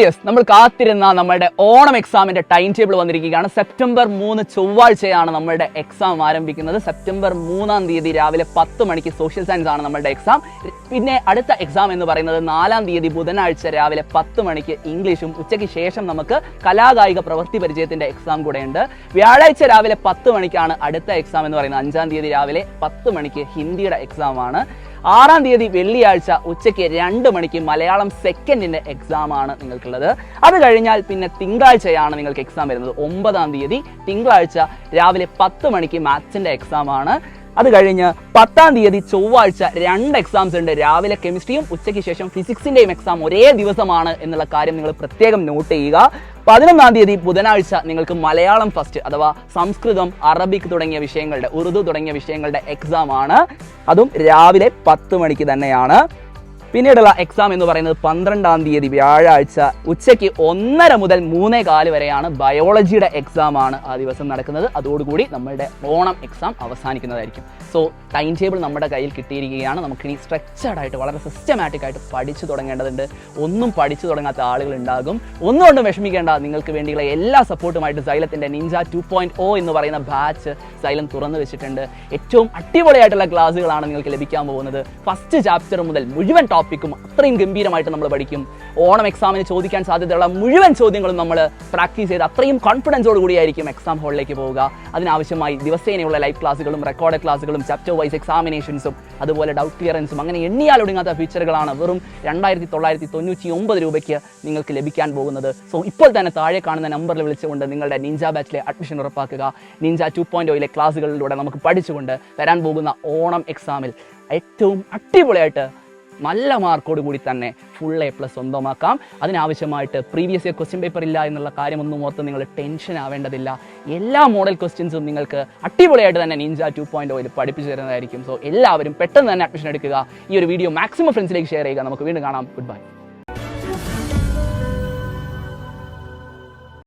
Yes നമ്മൾ കാത്തിരുന്ന നമ്മുടെ ഓണം എക്സാമിന്റെ ടൈം ടേബിൾ വന്നിരിക്കുകയാണ്. സെപ്റ്റംബർ 3 ചൊവ്വാഴ്ചയാണ് നമ്മുടെ എക്സാം ആരംഭിക്കുന്നത്. സെപ്റ്റംബർ 3-ാം തീയതി രാവിലെ 10 മണിക്ക് സോഷ്യൽ സയൻസ് ആണ് നമ്മുടെ എക്സാം. പിന്നെ അടുത്ത എക്സാം എന്ന് പറയുന്നത് 4-ാം തീയതി ബുധനാഴ്ച രാവിലെ 10 മണിക്ക് ഇംഗ്ലീഷും. ഉച്ചയ്ക്ക് ശേഷം നമുക്ക് കലാകായിക പ്രവൃത്തി പരിചയത്തിന്റെ എക്സാം കൂടെയുണ്ട്. വ്യാഴാഴ്ച രാവിലെ 10 മണിക്കാണ് അടുത്ത എക്സാം എന്ന് പറയുന്നത്. 5-ാം തീയതി രാവിലെ 10 മണിക്ക് ഹിന്ദിയുടെ എക്സാം ആണ്. 6-ാം തീയതി വെള്ളിയാഴ്ച ഉച്ചയ്ക്ക് 2 മണിക്ക് മലയാളം സെക്കൻഡിന്റെ എക്സാം ആണ് നിങ്ങൾക്കുള്ളത്. അത് കഴിഞ്ഞാൽ പിന്നെ തിങ്കളാഴ്ചയാണ് നിങ്ങൾക്ക് എക്സാം വരുന്നത്. 9-ാം തീയതി തിങ്കളാഴ്ച രാവിലെ 10 മണിക്ക് മാത്സിന്റെ എക്സാം ആണ്. അത് കഴിഞ്ഞ് 10-ാം തീയതി ചൊവ്വാഴ്ച 2 എക്സാംസ് ഉണ്ട്. രാവിലെ കെമിസ്ട്രിയും ഉച്ചയ്ക്ക് ശേഷം ഫിസിക്സിന്റെയും എക്സാം ഒരേ ദിവസമാണ് എന്നുള്ള കാര്യം നിങ്ങൾ പ്രത്യേകം നോട്ട് ചെയ്യുക. 11-ാം തീയതി ബുധനാഴ്ച നിങ്ങൾക്ക് മലയാളം ഫസ്റ്റ് അഥവാ സംസ്കൃതം, അറബിക് തുടങ്ങിയ വിഷയങ്ങളുടെ, ഉറുദു തുടങ്ങിയ വിഷയങ്ങളുടെ എക്സാം ആണ്. അതും രാവിലെ 10 മണിക്ക് തന്നെയാണ്. പിന്നീടുള്ള എക്സാം എന്ന് പറയുന്നത് 12-ാം തീയതി വ്യാഴാഴ്ച ഉച്ചയ്ക്ക് 1:30 മുതൽ 3:15 വരെയാണ്. ബയോളജിയുടെ എക്സാം ആണ് ആ ദിവസം നടക്കുന്നത്. അതോടുകൂടി നമ്മളുടെ ഓണം എക്സാം അവസാനിക്കുന്നതായിരിക്കും. സോ ടൈം ടേബിൾ നമ്മുടെ കയ്യിൽ കിട്ടിയിരിക്കുകയാണ്. നമുക്കിനി സ്ട്രക്ചർഡ് ആയിട്ട് വളരെ സിസ്റ്റമാറ്റിക് ആയിട്ട് പഠിച്ചു തുടങ്ങേണ്ടതുണ്ട്. ഒന്നും പഠിച്ചു തുടങ്ങാത്ത ആളുകൾ ഉണ്ടാകും. ഒന്നുകൊണ്ടും വിഷമിക്കേണ്ട. നിങ്ങൾക്ക് വേണ്ടിയുള്ള എല്ലാ സപ്പോർട്ടുമായിട്ട് സൈലത്തിന്റെ നിഞ്ച 2.0 എന്ന് പറയുന്ന ബാച്ച് സൈലം തുറന്നു വെച്ചിട്ടുണ്ട്. ഏറ്റവും അടിപൊളിയായിട്ടുള്ള ക്ലാസ്സുകളാണ് നിങ്ങൾക്ക് ലഭിക്കാൻ പോകുന്നത്. ഫസ്റ്റ് ചാപ്റ്റർ മുതൽ മുഴുവൻ ടോപ്പിക്കും അത്രയും ഗംഭീരമായിട്ട് നമ്മൾ പഠിക്കും. ഓണം എക്സാമിന് ചോദിക്കാൻ സാധ്യതയുള്ള മുഴുവൻ ചോദ്യങ്ങളും നമ്മൾ പ്രാക്ടീസ് ചെയ്ത് അത്രയും കോൺഫിഡൻസോട് കൂടിയായിരിക്കും എക്സാം ഹോളിലേക്ക് പോവുക. അതിനാവശ്യമായി ദിവസേനയുള്ള ലൈവ് ക്ലാസ്സുകളും റെക്കോർഡ് ക്ലാസ്സുകളും ചാപ്റ്റർ വൈസ് എക്സാമിനേഷൻസും അതുപോലെ ഡൗട്ട് ക്ലിയറൻസും അങ്ങനെ എണ്ണിയാൽ ഒടുങ്ങാത്ത ഫീച്ചറുകളാണ് വെറും 2999 രൂപയ്ക്ക് നിങ്ങൾക്ക് ലഭിക്കാൻ പോകുന്നത്. സോ ഇപ്പോൾ തന്നെ താഴെ കാണുന്ന നമ്പറിൽ വിളിച്ചുകൊണ്ട് നിങ്ങളുടെ നിഞ്ച ബാച്ചിലെ അഡ്മിഷൻ ഉറപ്പാക്കുക. നിഞ്ച 2.0 ക്ലാസ്സുകളിലൂടെ നമുക്ക് പഠിച്ചുകൊണ്ട് വരാൻ പോകുന്ന ഓണം എക്സാമിൽ ഏറ്റവും അടിപൊളിയായിട്ട് നല്ല മാർക്കോട് കൂടി തന്നെ ഫുൾ A+ സ്വന്തമാക്കാം. അതിനാവശ്യമായിട്ട് പ്രീവിയസ് ഇയർ ക്വസ്റ്റ്യൻ പേപ്പർ ഇല്ല എന്നുള്ള കാര്യമൊന്നും ഓർത്ത് നിങ്ങൾ ടെൻഷൻ ആവേണ്ടതില്ല. എല്ലാ മോഡൽ ക്വസ്റ്റ്യൻസും നിങ്ങൾക്ക് അടിപൊളിയായിട്ട് തന്നെ നിഞ്ച 2.0 പഠിപ്പിച്ചു തരുന്നതായിരിക്കും. സോ എല്ലാവരും പെട്ടെന്ന് തന്നെ അഡ്മിഷൻ എടുക്കുക. ഈ ഒരു വീഡിയോ മാക്സിമം ഫ്രണ്ട്സിലേക്ക് ഷെയർ ചെയ്യുക. നമുക്ക് വീണ്ടും കാണാം. Good bye.